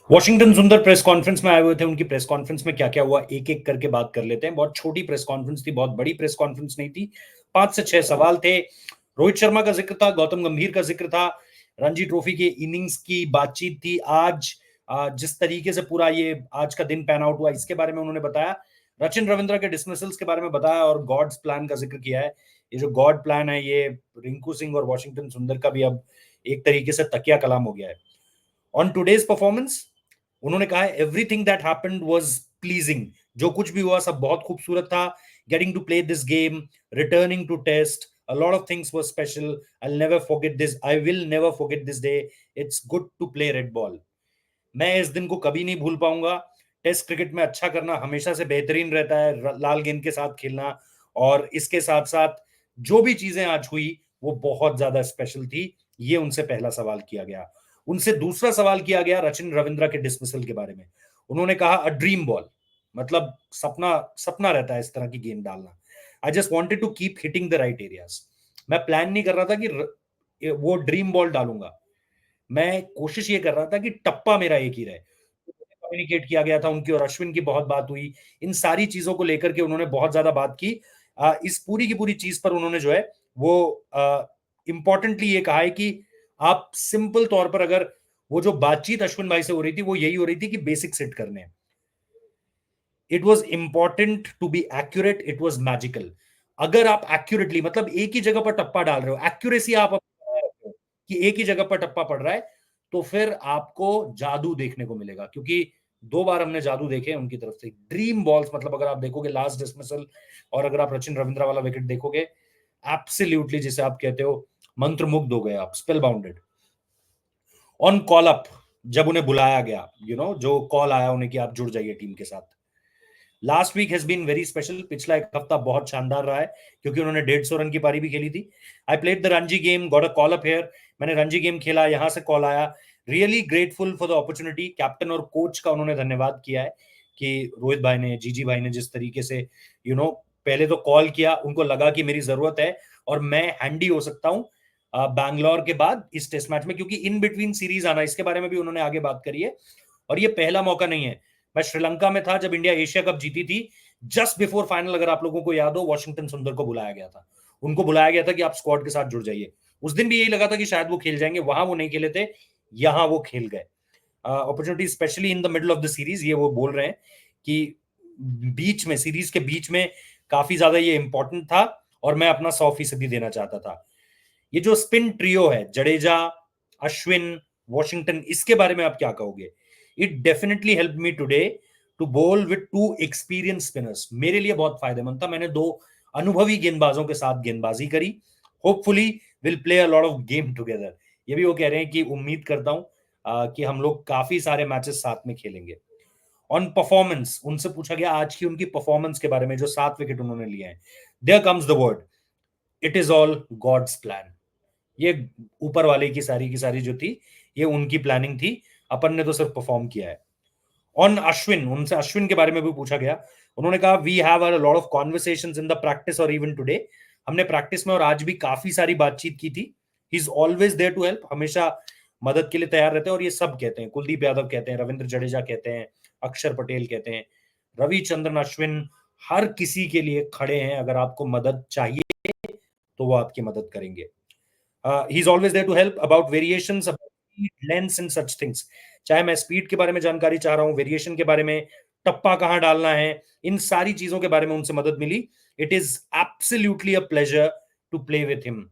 Washington सुंदर press conference में आए हुए थे। उनकी प्रेस कॉन्फ्रेंस में क्या क्या हुआ एक एक करके बात कर लेते हैं। बहुत छोटी प्रेस कॉन्फ्रेंस थी, बहुत बड़ी प्रेस कॉन्फ्रेंस नहीं थी। 5 से 6 सवाल थे। रोहित शर्मा का जिक्र था, गौतम गंभीर का जिक्र था, रणजी ट्रॉफी के इनिंग्स की बातचीत थी। आज जिस तरीके से पूरा ये आज का दिन पैन आउट हुआ इसके बारे में उन्होंने बताया। रचिन रविंद्र के डिसमिसल्स के बारे में बताया और गॉड्स प्लान का जिक्र किया है। ये जो गॉड प्लान है ये रिंकू सिंह और वॉशिंगटन सुंदर का भी अब एक तरीके से तकिया कलाम हो गया है। ऑन टुडेज परफॉर्मेंस उन्होंने कहा है everything that happened was pleasing. जो कुछ भी हुआ सब बहुत खूबसूरत था। Getting to play this game, returning to test, a lot of things were special. I'll never forget this. I will never forget this day. It's good to play red ball. मैं इस दिन को कभी नहीं भूल पाऊंगा। टेस्ट क्रिकेट में अच्छा करना हमेशा से बेहतरीन रहता है, लाल गेंद के साथ खेलना। और इसके साथ साथ जो भी चीजें आज हुई वो बहुत ज्यादा स्पेशल थी। ये उनसे पहला सवाल किया गया। उनसे दूसरा सवाल किया गया रचिन रविंद्रा के डिसमिसल के बारे में। उन्होंने कहा अ ड्रीम बॉल, मतलब सपना सपना रहता है इस तरह की गेंद डालना। I just wanted to keep hitting the right areas. मैं प्लान नहीं कर रहा था कि वो ड्रीम बॉल डालूंगा। मैं कोशिश ये कर रहा था कि टप्पा मेरा एक ही रहे। कम्युनिकेट किया गया था। उनकी और अश्विन की बहुत बात हुई। इन सारी चीजों को लेकर के उन्होंने बहुत ज्यादा बात की। इस पूरी की पूरी चीज पर उन्होंने जो है वो इंपॉर्टेंटली ये कहा है कि आप सिंपल तौर पर अगर वो जो बातचीत अश्विन भाई से हो रही थी वो यही हो रही थी कि बेसिक सेट करने हैं। It was important to be accurate, it was magical. अगर आप एक्यूरेटली मतलब एक ही जगह पर टप्पा डाल रहे हो, एक्यूरेसी आप कि एक ही जगह पर टप्पा पड़ रहा है, तो फिर आपको जादू देखने को मिलेगा। क्योंकि 2 बार हमने जादू देखे उनकी तरफ से। ड्रीम बॉल्स मतलब अगर आप देखोगे लास्ट डिसमिसल और अगर आप रचिन रविंद्रा वाला विकेट देखोगे, एब्सोल्युटली जिसे आप कहते हो मंत्रमुग्ध हो गए आप, spell bounded. On call up, जब उन्हें बुलाया गया, जो कॉल आया उन्हें कि आप जुड़ जाइए टीम के साथ। Last week has been very special. पिछला एक हफ्ता बहुत शानदार रहा है क्योंकि उन्होंने 150 रन की पारी भी खेली थी। I played the Ranji game, got a call up here. मैंने रणजी गेम खेला, यहां से कॉल आया। Really grateful for the opportunity. Captain और कोच का उन्होंने धन्यवाद किया है कि रोहित भाई ने, जीजी भाई ने जिस तरीके से पहले तो कॉल किया, उनको लगा कि मेरी जरूरत है और मैं हैंडी हो सकता हूं बैंगलोर के बाद इस टेस्ट मैच में, क्योंकि इन बिटवीन सीरीज आना, इसके बारे में भी उन्होंने आगे बात करी है। और ये पहला मौका नहीं है। मैं श्रीलंका में था जब इंडिया एशिया कप जीती थी। जस्ट बिफोर फाइनल, अगर आप लोगों को याद हो, वॉशिंगटन सुंदर को बुलाया गया था। उनको बुलाया गया था कि आप स्क्वाड के साथ जुड़ जाइए। उस दिन भी यही लगा था कि शायद वो खेल जाएंगे, वहां वो नहीं खेले थे, यहां वो खेल गए। Opportunity specially in the middle of the series, ये वो बोल रहे हैं कि बीच में, सीरीज के बीच में काफी ज्यादा ये इंपॉर्टेंट था और मैं अपना 100% देना चाहता था। ये जो स्पिन ट्रियो है, जडेजा, अश्विन, वॉशिंगटन, इसके बारे में आप क्या कहोगे? It definitely help me today to bowl with 2 experience spinners. मेरे लिए बहुत फायदेमंद था। मैंने 2 अनुभवी गेंदबाजों के साथ गेंदबाजी करी। Hopefully will play a lot of game together. ये भी वो कह रहे हैं कि उम्मीद करता हूं कि हम लोग काफी सारे मैचेस साथ में खेलेंगे। ऑन परफॉर्मेंस उनसे पूछा गया आज की उनकी परफॉर्मेंस के बारे में, जो 7 विकेट उन्होंने लिए हैं। There comes the word, it is all God's plan. ये ऊपर वाले की सारी जो थी, ये उनकी प्लानिंग थी। अपन ने तो सिर्फ परफॉर्म किया है। ऑन अश्विन, उनसे अश्विन के बारे में भी पूछा गया। उन्होंने कहा we have a lot of conversations in the practice और इवन टुडे। हमने प्रैक्टिस में और आज भी काफी सारी बातचीत की थी। He is always there to help, हमेशा मदद के लिए तैयार रहते हैं। और ये सब कहते हैं, कुलदीप यादव कहते हैं, रविंद्र जडेजा कहते हैं, अक्षर पटेल कहते हैं, रविचंद्रन अश्विन, हर किसी के लिए खड़े हैं। अगर आपको मदद चाहिए तो वो आपकी मदद करेंगे। He is always there to help about variations, lengths and such things. चाहे मैं स्पीड के बारे में जानकारी चाह रहा हूं, वेरिएशन के बारे में, टप्पा कहां डालना है, इन सारी चीजों के बारे में उनसे मदद मिली। It is absolutely a pleasure to play with him.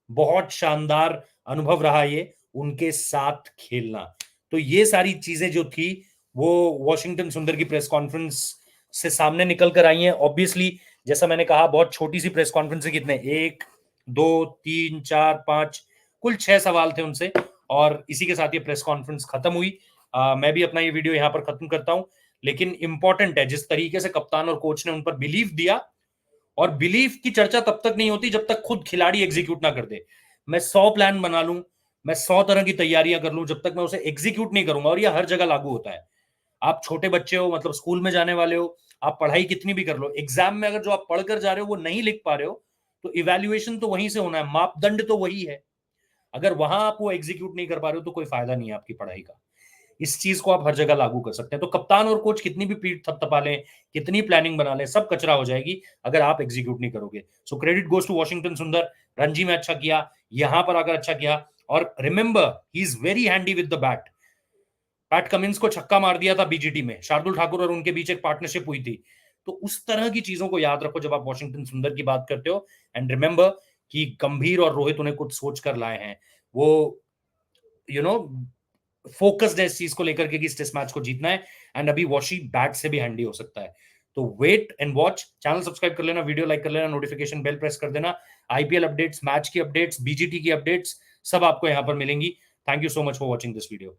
बहुत शानदार अनुभव रहा ये उनके साथ खेलना। तो ये सारी चीजें जो थी वो वॉशिंगटन सुंदर की प्रेस कॉन्फ्रेंस से सामने निकल कर आई हैं। ऑब्वियसली जैसा मैंने कहा, बहुत छोटी सी प्रेस कॉन्फ्रेंस है। कितने, 1, 2, 3, 4, 5, कुल 6 सवाल थे उनसे। और इसी के साथ ये प्रेस कॉन्फ्रेंस खत्म हुई। मैं भी अपना ये वीडियो यहां पर खत्म करता हूं। लेकिन इंपॉर्टेंट है जिस तरीके से कप्तान और कोच ने उन पर बिलीव दिया। और बिलीफ की चर्चा तब तक नहीं होती जब तक खुद खिलाड़ी एग्जीक्यूट ना कर दे। मैं 100 प्लान बना लूं, मैं 100 तरह की तैयारियां कर लूं, जब तक मैं उसे एग्जीक्यूट नहीं करूंगा, और यह हर जगह लागू होता है। आप छोटे बच्चे हो, मतलब स्कूल में जाने वाले हो, आप पढ़ाई कितनी भी कर लो, एग्जाम में अगर जो आप पढ़कर जा रहे हो वो नहीं लिख पा रहे हो, तो इवेल्युएशन तो वहीं से होना है, मापदंड तो वही है। अगर वहां आप वो एग्जीक्यूट नहीं कर पा रहे हो तो कोई फायदा नहीं है आपकी पढ़ाई का। इस चीज को आप हर जगह लागू कर सकते हैं। तो कप्तान और कोच कितनी भी पीठ थपथपा लें, कितनी प्लानिंग बना लें, सब कचरा हो जाएगी अगर आप एग्जीक्यूट नहीं करोगे। So credit goes to Washington Sundar. Ranji में अच्छा किया, यहां पर आकर अच्छा किया, और remember he is very handy with the bat. PAT Cummins को छक्का मार दिया था बीजीटी में, शार्दुल ठाकुर और उनके बीच एक पार्टनरशिप हुई थी। तो उस तरह की चीजों को याद रखो जब आप वॉशिंगटन सुंदर की बात करते हो। एंड रिमेंबर कि गंभीर और रोहित उन्हें कुछ सोच कर लाए हैं। वो यू नो फोकस्ड है इस चीज को लेकर के कि इस टेस्ट मैच को जीतना है। एंड अभी वॉशी बैट से भी हैंडी हो सकता है। तो wait and watch. Channel subscribe कर लेना, वीडियो लाइक कर लेना, नोटिफिकेशन बेल प्रेस कर देना। आईपीएल अपडेट्स, मैच की अपडेट्स, बीजीटी की अपडेट्स सब आपको यहां पर मिलेंगी। Thank you so much for watching this video.